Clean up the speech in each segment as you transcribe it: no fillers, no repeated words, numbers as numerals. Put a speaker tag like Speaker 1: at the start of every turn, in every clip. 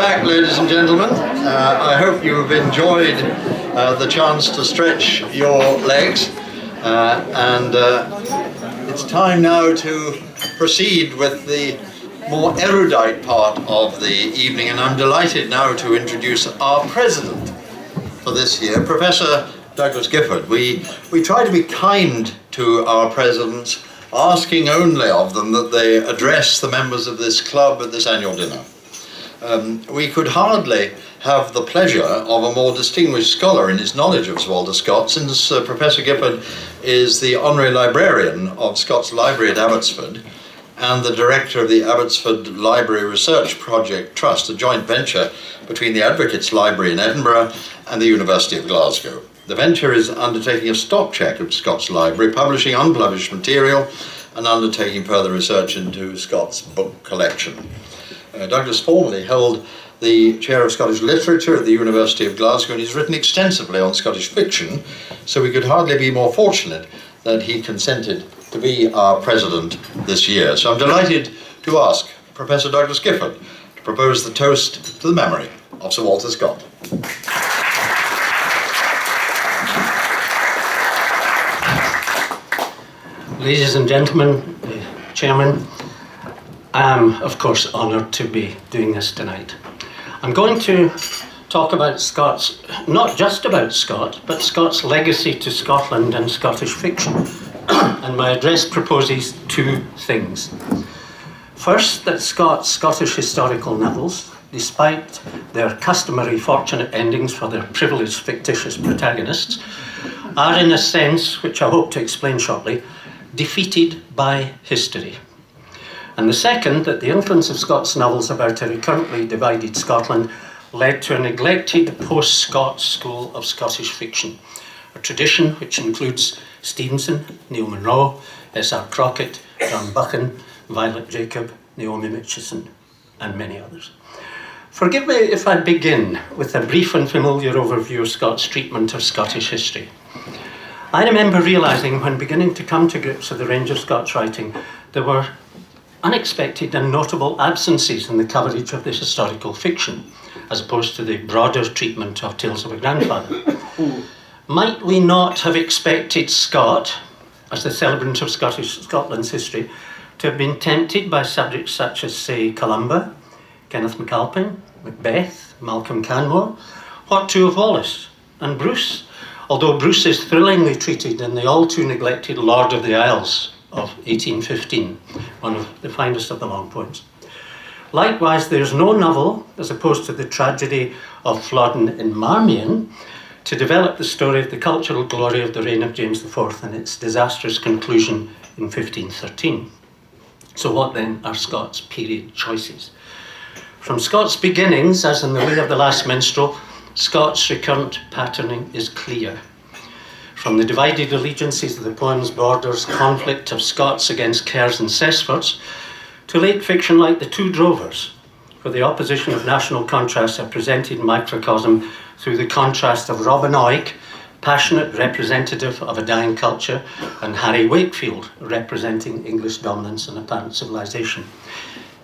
Speaker 1: back, ladies and gentlemen. I hope you've enjoyed the chance to stretch your legs, and it's time now to proceed with the more erudite part of the evening, and I'm delighted now to introduce our president for this year, Professor Douglas Gifford. We try to be kind to our presidents, asking only of them that they address the members of this club at this annual dinner. We could hardly have the pleasure of a more distinguished scholar in his knowledge of Walter Scott, since Professor Gifford is the Honorary Librarian of Scott's Library at Abbotsford and the Director of the Abbotsford Library Research Project Trust, a joint venture between the Advocates Library in Edinburgh and the University of Glasgow. The venture is undertaking a stock check of Scott's Library, publishing unpublished material and undertaking further research into Scott's book collection. Douglas formerly held the Chair of Scottish Literature at the University of Glasgow, and he's written extensively on Scottish fiction, so we could hardly be more fortunate that he consented to be our president this year. So I'm delighted to ask Professor Douglas Gifford to propose the toast to the memory of Sir Walter Scott.
Speaker 2: Ladies and gentlemen, Chairman, I am, of course, honoured to be doing this tonight. I'm going to talk about Scott's, not just about Scott, but Scott's legacy to Scotland and Scottish fiction. And my address proposes two things. First, that Scott's Scottish historical novels, despite their customary fortunate endings for their privileged fictitious protagonists, are in a sense, which I hope to explain shortly, defeated by history. And the second, that the influence of Scott's novels about a recurrently divided Scotland led to a neglected post-Scott school of Scottish fiction, a tradition which includes Stevenson, Neil Munro, S.R. Crockett, John Buchan, Violet Jacob, Naomi Mitchison, and many others. Forgive me if I begin with a brief and familiar overview of Scott's treatment of Scottish history. I remember realising when beginning to come to grips with the range of Scott's writing, there were unexpected and notable absences in the coverage of this historical fiction, as opposed to the broader treatment of Tales of a Grandfather. Might we not have expected Scott, as the celebrant of Scotland's history, to have been tempted by subjects such as, say, Columba, Kenneth MacAlpine, Macbeth, Malcolm Canmore? What too of Wallace and Bruce? Although Bruce is thrillingly treated in the all-too-neglected Lord of the Isles of 1815, one of the finest of the long poems. Likewise, there's no novel, as opposed to the tragedy of Flodden in Marmion, to develop the story of the cultural glory of the reign of James IV and its disastrous conclusion in 1513. So what then are Scott's period choices? From Scott's beginnings, as in The Way of the Last Minstrel, Scott's recurrent patterning is clear. From the divided allegiances of the poem's borders, conflict of Scots against Kerrs and Cessfords, to late fiction like The Two Drovers, where the opposition of national contrasts are presented in microcosm through the contrast of Robin Oig, passionate representative of a dying culture, and Harry Wakefield, representing English dominance and apparent civilization.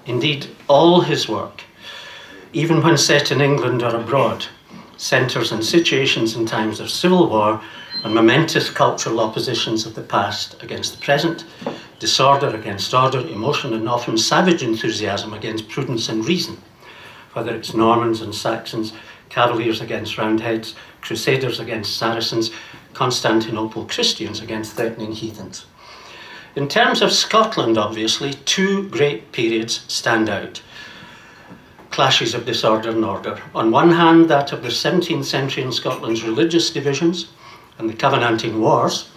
Speaker 2: Indeed, all his work, even when set in England or abroad, centres on situations and times of civil war and momentous cultural oppositions of the past against the present, disorder against order, emotion and often savage enthusiasm against prudence and reason, whether it's Normans and Saxons, Cavaliers against Roundheads, Crusaders against Saracens, Constantinople Christians against threatening heathens. In terms of Scotland, obviously, two great periods stand out. Clashes of disorder and order. On one hand, that of the 17th century in Scotland's religious divisions and the Covenanting Wars,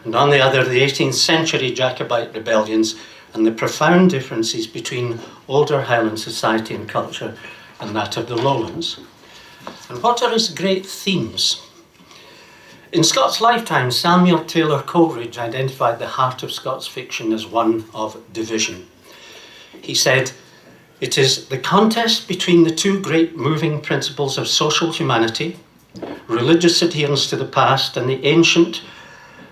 Speaker 2: and on the other, the 18th century Jacobite rebellions and the profound differences between older Highland society and culture and that of the Lowlands. And what are his great themes? In Scott's lifetime, Samuel Taylor Coleridge identified the heart of Scott's fiction as one of division. He said, "It is the contest between the two great moving principles of social humanity, religious adherence to the past and the ancient,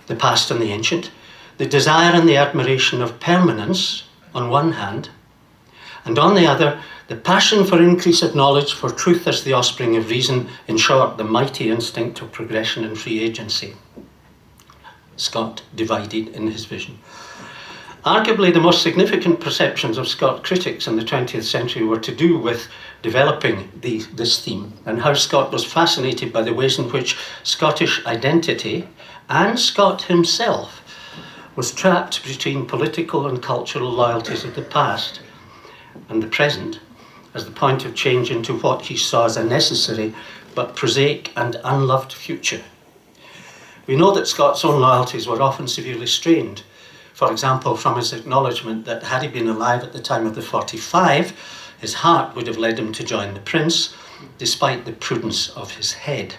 Speaker 2: the past and the ancient, the desire and the admiration of permanence on one hand, and on the other, The passion for increase of knowledge, for truth as the offspring of reason, in short, the mighty instinct of progression and free agency. Scott divided in his vision. Arguably, the most significant perceptions of Scott critics in the 20th century were to do with developing this theme, and how Scott was fascinated by the ways in which Scottish identity and Scott himself was trapped between political and cultural loyalties of the past and the present, as the point of change into what he saw as a necessary but prosaic and unloved future. We know that Scott's own loyalties were often severely strained. For example, from his acknowledgement that had he been alive at the time of the 45, his heart would have led him to join the prince, despite the prudence of his head.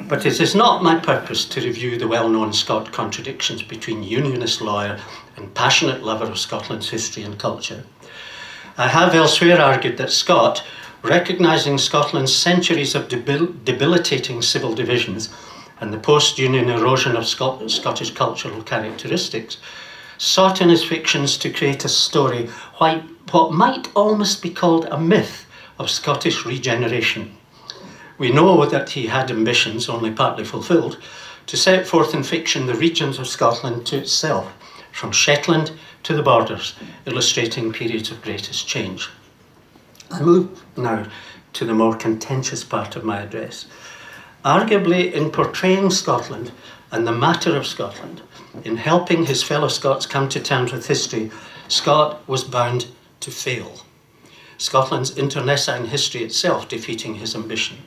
Speaker 2: But it is not my purpose to review the well-known Scott contradictions between unionist lawyer and passionate lover of Scotland's history and culture. I have elsewhere argued that Scott, recognising Scotland's centuries of debilitating civil divisions and the post-Union erosion of Scottish cultural characteristics, sought in his fictions to create a story, what might almost be called a myth of Scottish regeneration. We know that he had ambitions, only partly fulfilled, to set forth in fiction the regions of Scotland to itself, from Shetland to the borders, illustrating periods of greatest change. I move now to the more contentious part of my address. Arguably, in portraying Scotland and the matter of Scotland, in helping his fellow Scots come to terms with history, Scott was bound to fail. Scotland's internecine history itself defeating his ambition.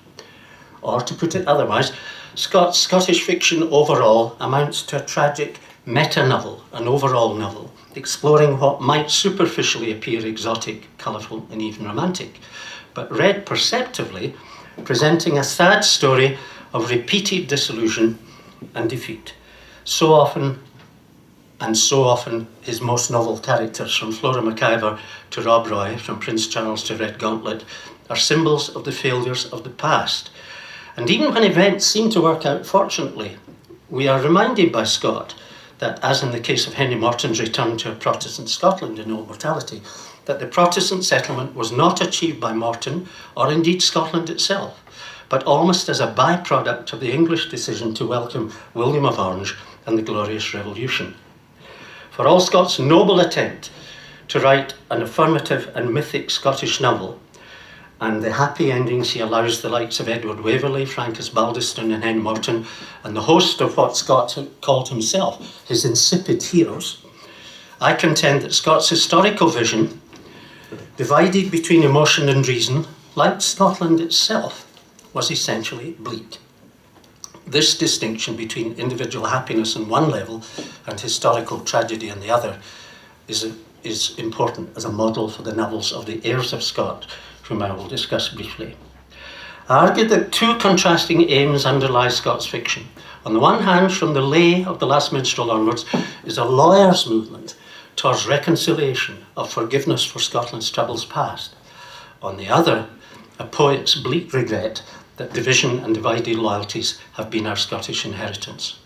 Speaker 2: Or to put it otherwise, Scott's Scottish fiction overall amounts to a tragic meta-novel, an overall novel, exploring what might superficially appear exotic, colourful and even romantic, but read perceptively, presenting a sad story of repeated disillusion and defeat. So often his most novel characters, from Flora MacIvor to Rob Roy, from Prince Charles to Red Gauntlet, are symbols of the failures of the past. And even when events seem to work out fortunately, we are reminded by Scott that, as in the case of Henry Morton's return to a Protestant Scotland in Old Mortality, that the Protestant settlement was not achieved by Morton, or indeed Scotland itself, but almost as a byproduct of the English decision to welcome William of Orange and the Glorious Revolution. For all Scott's noble attempt to write an affirmative and mythic Scottish novel, and the happy endings he allows the likes of Edward Waverley, Francis Baldiston and Henry Morton, and the host of what Scott called himself his insipid heroes, I contend that Scott's historical vision, divided between emotion and reason, like Scotland itself, was essentially bleak. This distinction between individual happiness on one level and historical tragedy on the other is important as a model for the novels of the heirs of Scott, whom I will discuss briefly. I argued that two contrasting aims underlie Scott's fiction. On the one hand, from the Lay of the Last Minstrel onwards, is a lawyer's movement towards reconciliation, of forgiveness for Scotland's troubles past. On the other, a poet's bleak regret that division and divided loyalties have been our Scottish inheritance.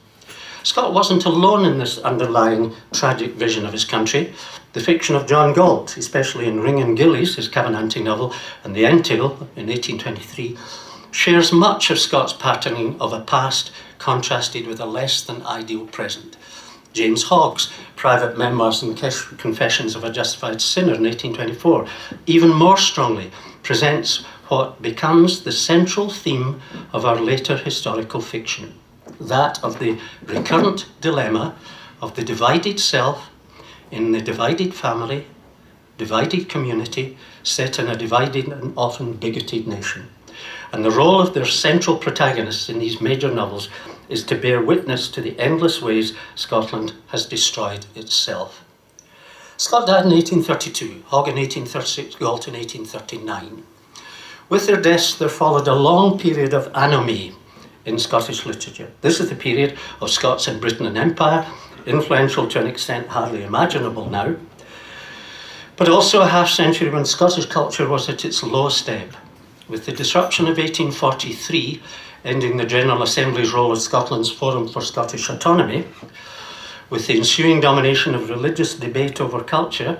Speaker 2: Scott wasn't alone in this underlying tragic vision of his country. The fiction of John Galt, especially in Ring and Gillies, his Covenanting novel, and The Entail in 1823, shares much of Scott's patterning of a past contrasted with a less than ideal present. James Hogg's Private Memoirs and Confessions of a Justified Sinner in 1824 even more strongly presents what becomes the central theme of our later historical fiction, that of the recurrent dilemma of the divided self in the divided family, divided community, set in a divided and often bigoted nation. And the role of their central protagonists in these major novels is to bear witness to the endless ways Scotland has destroyed itself. Scott died in 1832, Hogg in 1836, Galt in 1839. With their deaths, there followed a long period of anomie in Scottish literature. This is the period of Scots in Britain and Empire, influential to an extent hardly imaginable now, but also a half-century when Scottish culture was at its lowest ebb. With the disruption of 1843, ending the General Assembly's role as Scotland's forum for Scottish autonomy, with the ensuing domination of religious debate over culture,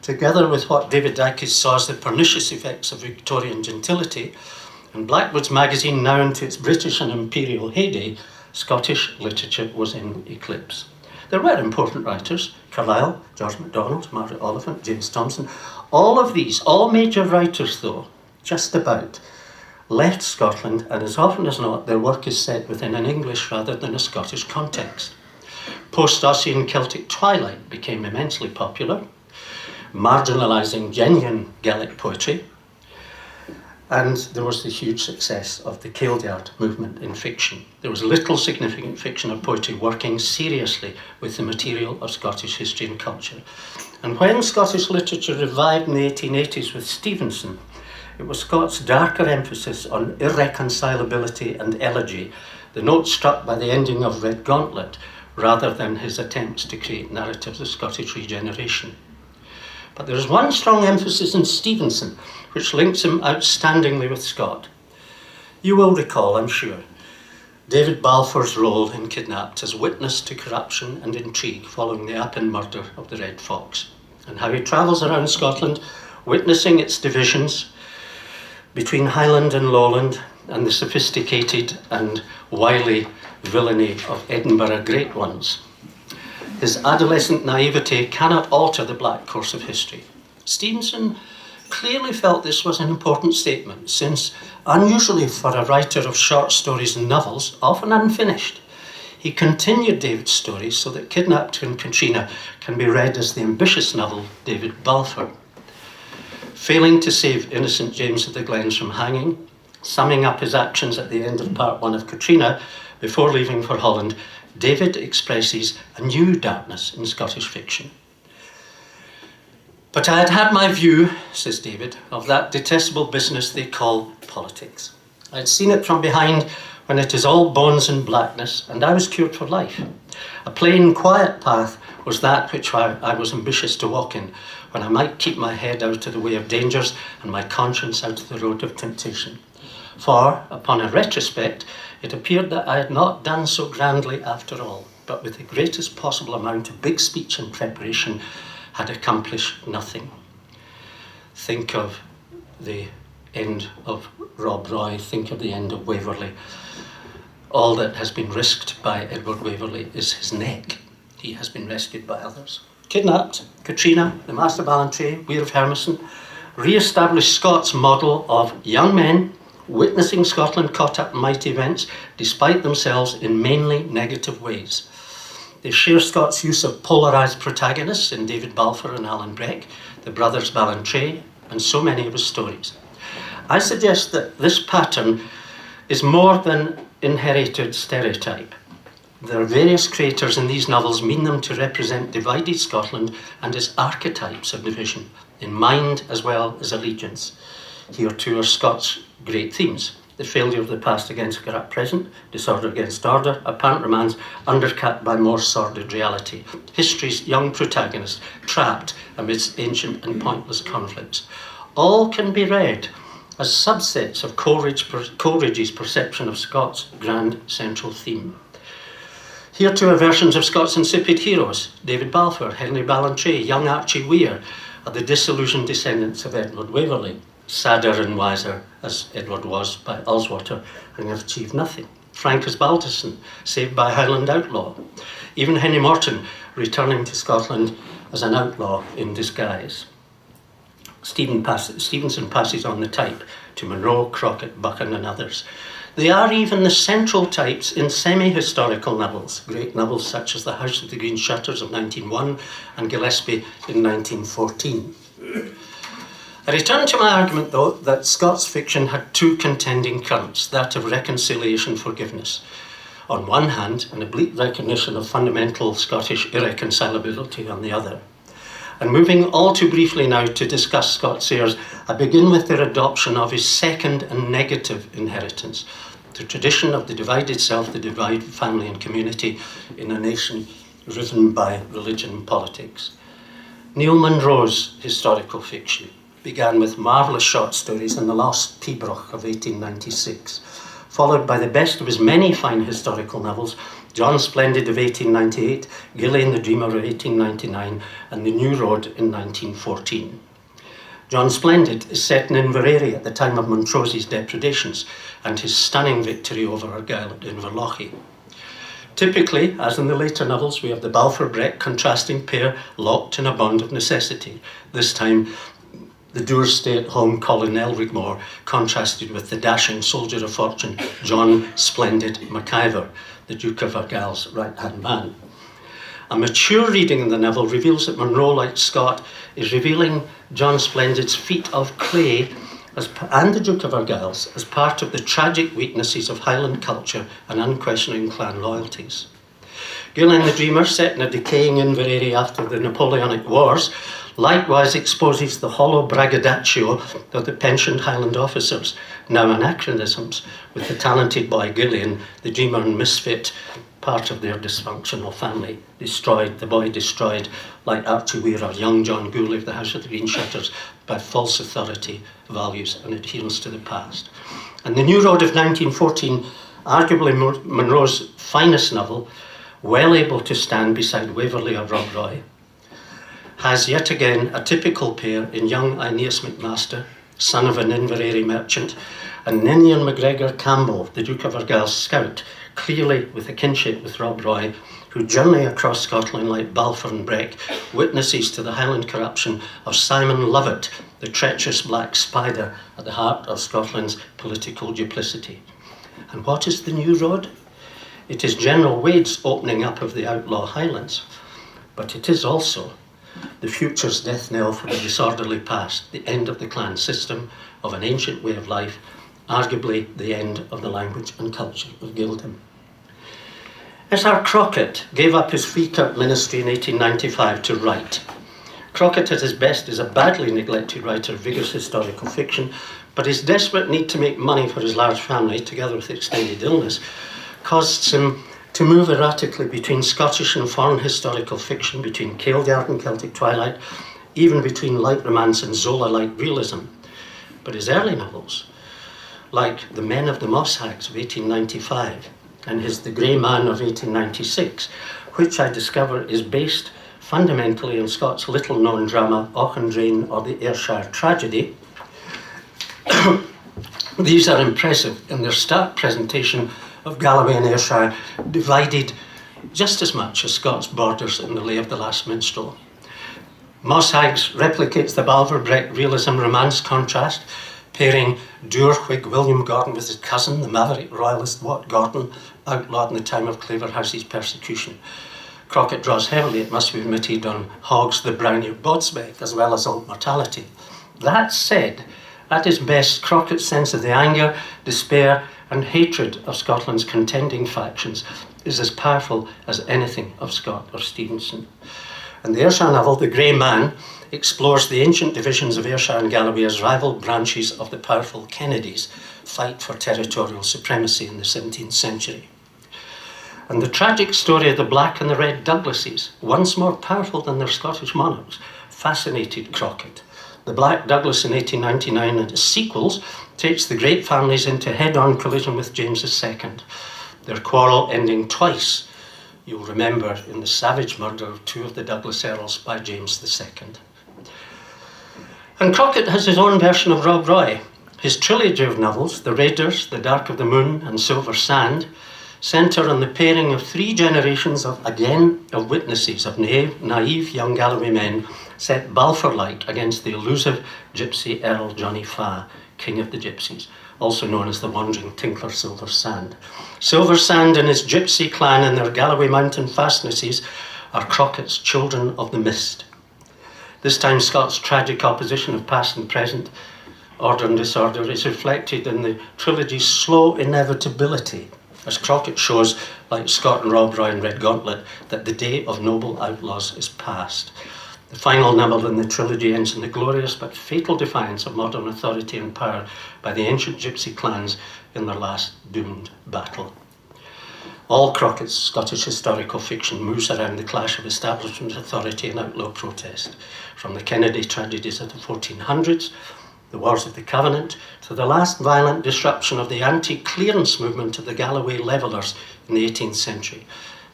Speaker 2: together with what David Dykes saw as the pernicious effects of Victorian gentility, and Blackwood's magazine now into its British and imperial heyday, Scottish literature was in eclipse. There were important writers: Carlyle, George MacDonald, Margaret Oliphant, James Thomson. All of these, all major writers though, just about, left Scotland, and as often as not their work is set within an English rather than a Scottish context. Post-Ossian Celtic twilight became immensely popular, marginalising genuine Gaelic poetry, and there was the huge success of the Kildare movement in fiction. There was little significant fiction or poetry working seriously with the material of Scottish history and culture. And when Scottish literature revived in the 1880s with Stevenson, it was Scott's darker emphasis on irreconcilability and elegy, the note struck by the ending of Red Gauntlet, rather than his attempts to create narratives of Scottish regeneration. But there is one strong emphasis in Stevenson which links him outstandingly with Scott. You will recall, I'm sure, David Balfour's role in Kidnapped as witness to corruption and intrigue following the Appin murder of the Red Fox, and how he travels around Scotland witnessing its divisions between Highland and Lowland and the sophisticated and wily villainy of Edinburgh great ones. His adolescent naivety cannot alter the black course of history. Stevenson clearly felt this was an important statement, since, unusually for a writer of short stories and novels, often unfinished, he continued David's stories so that Kidnapped and Katrina can be read as the ambitious novel David Balfour. Failing to save innocent James of the Glens from hanging, summing up his actions at the end of part 1 of Katrina before leaving for Holland, David expresses a new darkness in Scottish fiction. But I had had my view, says David, of that detestable business they call politics. I had seen it from behind when it is all bones and blackness, and I was cured for life. A plain, quiet path was that which I was ambitious to walk in, when I might keep my head out of the way of dangers and my conscience out of the road of temptation. For, upon a retrospect, it appeared that I had not done so grandly after all, but with the greatest possible amount of big speech and preparation, had accomplished nothing. Think of the end of Rob Roy, think of the end of Waverley. All that has been risked by Edward Waverley is his neck. He has been rescued by others. Kidnapped, Katrina, The Master Ballantrae, Weir of Hermiston, re-established Scott's model of young men witnessing Scotland caught up in mighty events despite themselves in mainly negative ways. They share Scott's use of polarised protagonists in David Balfour and Alan Breck, the brothers Ballantrae, and so many of his stories. I suggest that this pattern is more than inherited stereotype. Their various creators in these novels mean them to represent divided Scotland and its archetypes of division, in mind as well as allegiance. Here too are Scott's great themes: the failure of the past against a corrupt present, disorder against order, apparent romance undercut by more sordid reality, history's young protagonist trapped amidst ancient and pointless conflicts. All can be read as subsets of Coleridge's perception of Scott's grand central theme. Here too are versions of Scott's insipid heroes: David Balfour, Henry Ballantrae, young Archie Weir are the disillusioned descendants of Edward Waverley, sadder and wiser as Edward was by Ullswater, having achieved nothing. Frank as Balderson, saved by a Highland outlaw. Even Henry Morton returning to Scotland as an outlaw in disguise. Stevenson passes on the type to Munro, Crockett, Buchan and others. They are even the central types in semi-historical novels, great novels such as The House with the Green Shutters of 1901 and Gillespie in 1914. I return to my argument, though, that Scott's fiction had two contending currents, that of reconciliation forgiveness. On one hand, an oblique recognition of fundamental Scottish irreconcilability on the other. And moving all too briefly now to discuss Scott's heirs, I begin with their adoption of his second and negative inheritance, the tradition of the divided self, the divided family and community in a nation riven by religion and politics. Neil Munro's historical fiction began with marvellous short stories in The Lost Pibroch of 1896, followed by the best of his many fine historical novels, John Splendid of 1898, Gillian the Dreamer of 1899, and The New Road in 1914. John Splendid is set in Inverary at the time of Montrose's depredations and his stunning victory over Argyll at Inverlochy. Typically, as in the later novels, we have the Balfour-Breck contrasting pair locked in a bond of necessity. This time, the dours stay-at-home Colin Elrigmore contrasted with the dashing soldier of fortune John Splendid MacIver, the Duke of Argyll's right-hand man. A mature reading in the novel reveals that Munro, like Scott, is revealing John Splendid's feat of clay and the Duke of Argyll's as part of the tragic weaknesses of Highland culture and unquestioning clan loyalties. Gillian the Dreamer, set in a decaying Inverary after the Napoleonic Wars, likewise exposes the hollow braggadocio of the pensioned Highland officers, now anachronisms, with the talented boy Gillian, the dreamer and misfit, part of their dysfunctional family, the boy destroyed, like Archie Weir or young John Gooley of the House of the Green Shutters, by false authority, values and adherence to the past. And The New Road of 1914, arguably Munro's finest novel, well able to stand beside Waverley or Rob Roy, has yet again a typical pair in young Aeneas McMaster, son of an Inverary merchant, and Ninian MacGregor Campbell, the Duke of Argyll's scout, clearly with a kinship with Rob Roy, who journey across Scotland like Balfour and Breck, witnesses to the Highland corruption of Simon Lovett, the treacherous black spider at the heart of Scotland's political duplicity. And what is the New Road? It is General Wade's opening up of the outlaw Highlands, but it is also the future's death knell for the disorderly past, the end of the clan system, of an ancient way of life, arguably the end of the language and culture of Gildem. S.R. Crockett gave up his Freekirk ministry in 1895 to write. Crockett at his best is a badly neglected writer of vigorous historical fiction, but his desperate need to make money for his large family, together with extended illness, caused him to move erratically between Scottish and foreign historical fiction, between Kildare and Celtic Twilight, even between light romance and Zola-like realism. But his early novels, like The Men of the Moss Hags of 1895 and his The Grey Man of 1896, which I discover is based fundamentally in Scott's little-known drama Auchendrane or the Ayrshire Tragedy, these are impressive in their stark presentation of Galloway and Ayrshire, divided just as much as Scott's borders in The Lay of the Last Minstrel. Moss Hags replicates the Balfour-Breck realism romance contrast, pairing Dour Whig William Gordon with his cousin, the maverick royalist Wat Gordon, outlawed in the time of Claverhouse's persecution. Crockett draws heavily, it must be admitted, on Hogg's The Brownie of Bodsbeck, as well as Old Mortality. That said, at his best, Crockett's sense of the anger, despair, and hatred of Scotland's contending factions is as powerful as anything of Scott or Stevenson. And the Ayrshire novel, The Grey Man, explores the ancient divisions of Ayrshire and Galloway as rival branches of the powerful Kennedys' fight for territorial supremacy in the 17th century. And the tragic story of the Black and the Red Douglases, once more powerful than their Scottish monarchs, fascinated Crockett. The Black Douglas in 1899 and its sequels takes the great families into head-on collision with James II, their quarrel ending twice, you'll remember, in the savage murder of two of the Douglas Earls by James II. And Crockett has his own version of Rob Roy. His trilogy of novels, The Raiders, The Dark of the Moon and Silver Sand, centre on the pairing of three generations of witnesses, of naive young Galloway men set Balfour-like against the elusive gypsy Earl Johnny Fa, King of the Gypsies, also known as the wandering tinkler Silver Sand. Silver Sand and his gypsy clan and their Galloway mountain fastnesses are Crockett's Children of the Mist. This time Scott's tragic opposition of past and present, order and disorder, is reflected in the trilogy's slow inevitability, as Crockett shows, like Scott and Rob Roy in Red Gauntlet, that the day of noble outlaws is past. The final novel in the trilogy ends in the glorious but fatal defiance of modern authority and power by the ancient gypsy clans in their last doomed battle. All Crockett's Scottish historical fiction moves around the clash of establishment authority and outlaw protest, from the Kennedy tragedies of the 1400s, the Wars of the Covenant, to the last violent disruption of the anti-clearance movement of the Galloway Levellers in the 18th century,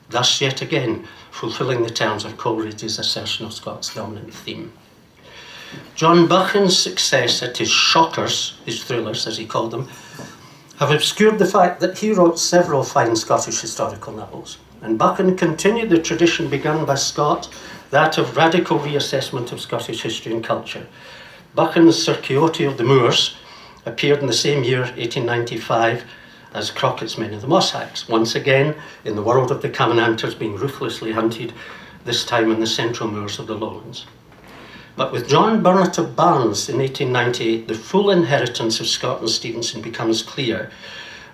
Speaker 2: thus yet again fulfilling the terms of Coleridge's assertion of Scott's dominant theme. John Buchan's success at his shockers, his thrillers as he called them, have obscured the fact that he wrote several fine Scottish historical novels, and Buchan continued the tradition begun by Scott, that of radical reassessment of Scottish history and culture. Buchan's Sir Quixote of the Moors appeared in the same year, 1895, as Crockett's Men of the Mossachs, once again in the world of the Covenanters being ruthlessly hunted, this time in the central moors of the Lowlands. But with John Burnet of Barnes in 1898, the full inheritance of Scott and Stevenson becomes clear,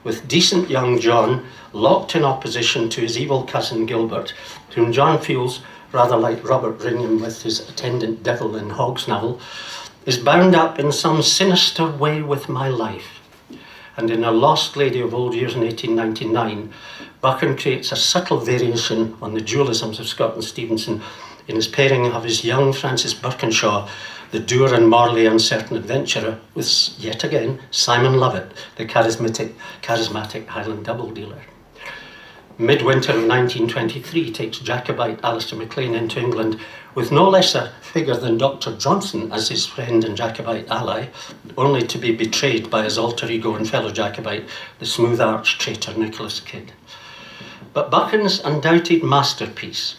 Speaker 2: with decent young John locked in opposition to his evil cousin Gilbert, whom John feels, rather like Robert Ringham with his attendant devil in Hogg's novel, is bound up in some sinister way with my life. And in A Lost Lady of Old Years in 1899, Buchan creates a subtle variation on the dualisms of Scott and Stevenson in his pairing of his young Francis Birkinshaw, the dour and morally uncertain adventurer, with, yet again, Simon Lovett, the charismatic Highland double dealer. Midwinter of 1923 takes Jacobite Alistair MacLean into England with no less a figure than Dr. Johnson as his friend and Jacobite ally, only to be betrayed by his alter ego and fellow Jacobite, the smooth-arched traitor Nicholas Kidd. But Buchan's undoubted masterpiece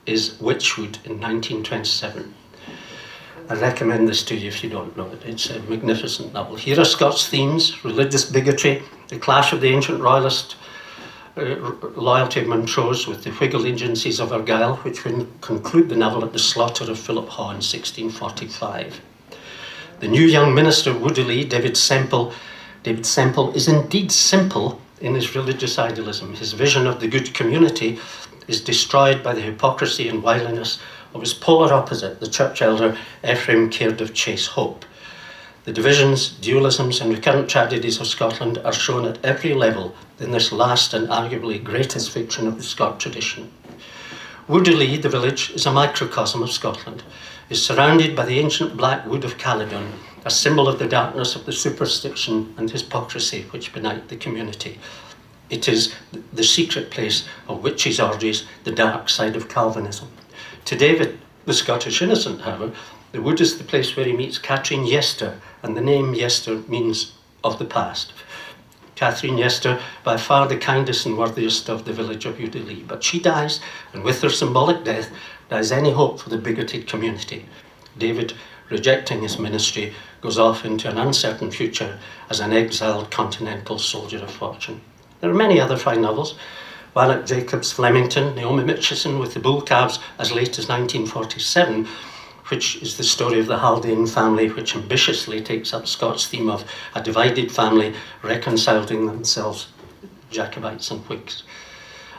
Speaker 2: is Witchwood in 1927. I recommend this to you if you don't know it. It's a magnificent novel. Here are Scott's themes: religious bigotry, the clash of the ancient royalist loyalty of Montrose with the Whig allegiances of Argyll, which will conclude the novel at the slaughter of Philip Haw in 1645. The new young minister of Woodley, David Semple, is indeed simple in his religious idealism. His vision of the good community is destroyed by the hypocrisy and wiliness of his polar opposite, the church elder Ephraim Caird of Chase Hope. The divisions, dualisms and recurrent tragedies of Scotland are shown at every level in this last and arguably greatest fiction of the Scott tradition. Woodley, the village, is a microcosm of Scotland, is surrounded by the ancient black wood of Caledon, a symbol of the darkness of the superstition and hypocrisy which benight the community. It is the secret place of witches' orgies, the dark side of Calvinism. To David, the Scottish innocent, however, the wood is the place where he meets Catherine Yester, and the name Yester means of the past. Catherine Yester, by far the kindest and worthiest of the village of Woodley, but she dies, and with her symbolic death dies any hope for the bigoted community. David, rejecting his ministry, goes off into an uncertain future as an exiled continental soldier of fortune. There are many other fine novels. Violet Jacobs' Flemington, Naomi Mitchison with the Bull Calves as late as 1947, which is the story of the Haldane family, which ambitiously takes up Scott's theme of a divided family reconciling themselves, Jacobites and Whigs.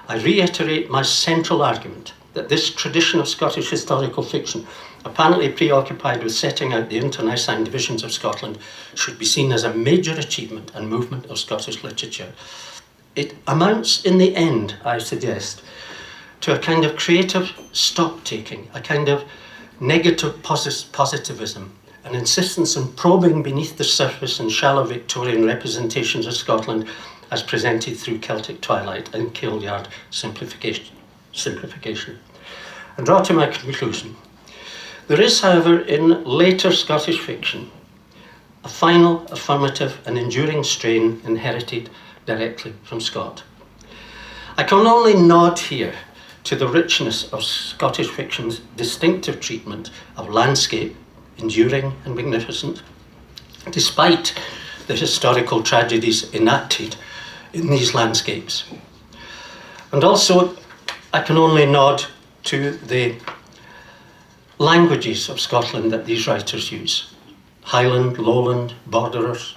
Speaker 2: I reiterate my central argument that this tradition of Scottish historical fiction, apparently preoccupied with setting out the internecine divisions of Scotland, should be seen as a major achievement and movement of Scottish literature. It amounts in the end, I suggest, to a kind of creative stock-taking, a kind of negative positivism, an insistence on probing beneath the surface and shallow Victorian representations of Scotland as presented through Celtic twilight and Kildare simplification. And draw to my conclusion. There is, however, in later Scottish fiction, a final, affirmative and enduring strain inherited directly from Scott. I can only nod here to the richness of Scottish fiction's distinctive treatment of landscape, enduring and magnificent, despite the historical tragedies enacted in these landscapes. And also, I can only nod to the languages of Scotland that these writers use. Highland, Lowland, Borderers.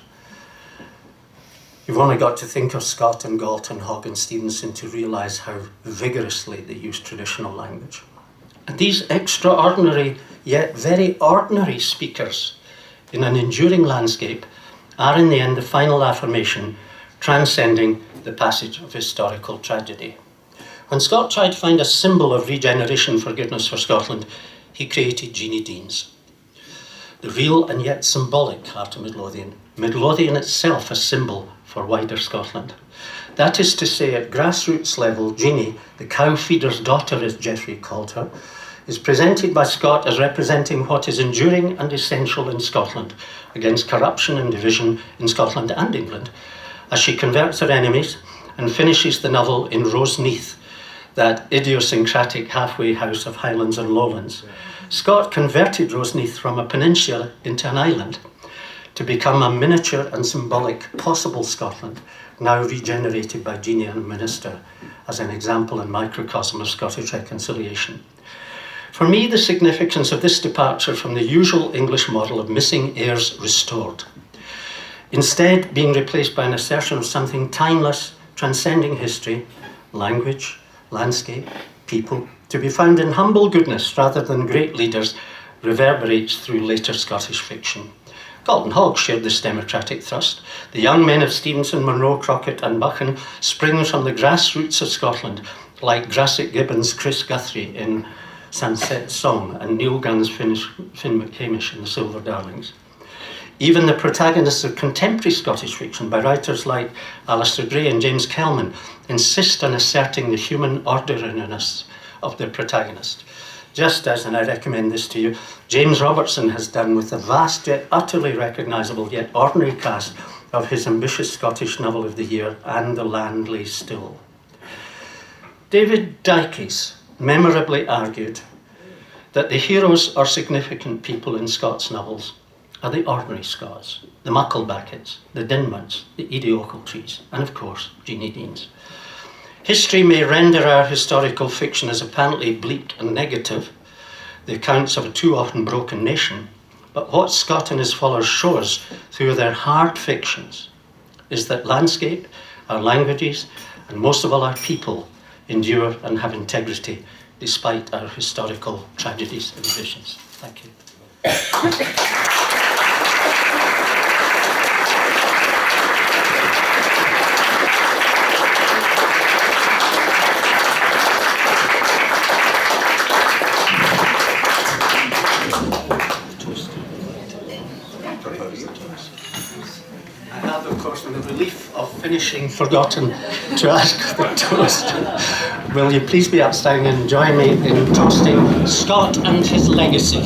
Speaker 2: You've only got to think of Scott and Galton, Hogg and Stevenson to realise how vigorously they use traditional language. And these extraordinary, yet very ordinary speakers in an enduring landscape are in the end the final affirmation transcending the passage of historical tragedy. When Scott tried to find a symbol of regeneration, forgiveness for Scotland, he created Jeanie Deans. the real and yet symbolic heart of Midlothian. Midlothian itself a symbol for wider Scotland. That is to say, at grassroots level, Jeannie, the cow feeder's daughter as Geoffrey called her, is presented by Scott as representing what is enduring and essential in Scotland against corruption and division in Scotland and England, as she converts her enemies and finishes the novel in Roseneath, that idiosyncratic halfway house of Highlands and Lowlands. Scott converted Roseneath from a peninsula into an island to become a miniature and symbolic possible Scotland, now regenerated by Jeannie and Minister as an example and microcosm of Scottish reconciliation. For me, the significance of this departure from the usual English model of missing heirs restored, instead being replaced by an assertion of something timeless, transcending history, language, landscape, people, to be found in humble goodness rather than great leaders, reverberates through later Scottish fiction. Galton Hogg shared this democratic thrust. The young men of Stevenson, Monroe, Crockett and Buchan spring from the grassroots of Scotland, like Grasset Gibbon's Chris Guthrie in Sunset Song and Neil Gunn's Finn McCamish in The Silver Darlings. Even the protagonists of contemporary Scottish fiction by writers like Alistair Gray and James Kelman insist on asserting the human ordinariness of their protagonist. Just as, and I recommend this to you, James Robertson has done with the vast yet utterly recognisable yet ordinary cast of his ambitious Scottish novel of the year, And the Land Lay Still. David Dykes memorably argued that the heroes or significant people in Scots novels are the ordinary Scots, the Mucklebackets, the Dinmots, the Edie Ochiltrees, and of course, Jeannie Deans. History may render our historical fiction as apparently bleak and negative, the accounts of a too often broken nation, but what Scott and his followers show us through their hard fictions is that landscape, our languages, and most of all our people endure and have integrity despite our historical tragedies and divisions. Thank you. Finishing, forgotten to ask the toast. Will you please be upstanding and join me in toasting Scott and his legacy?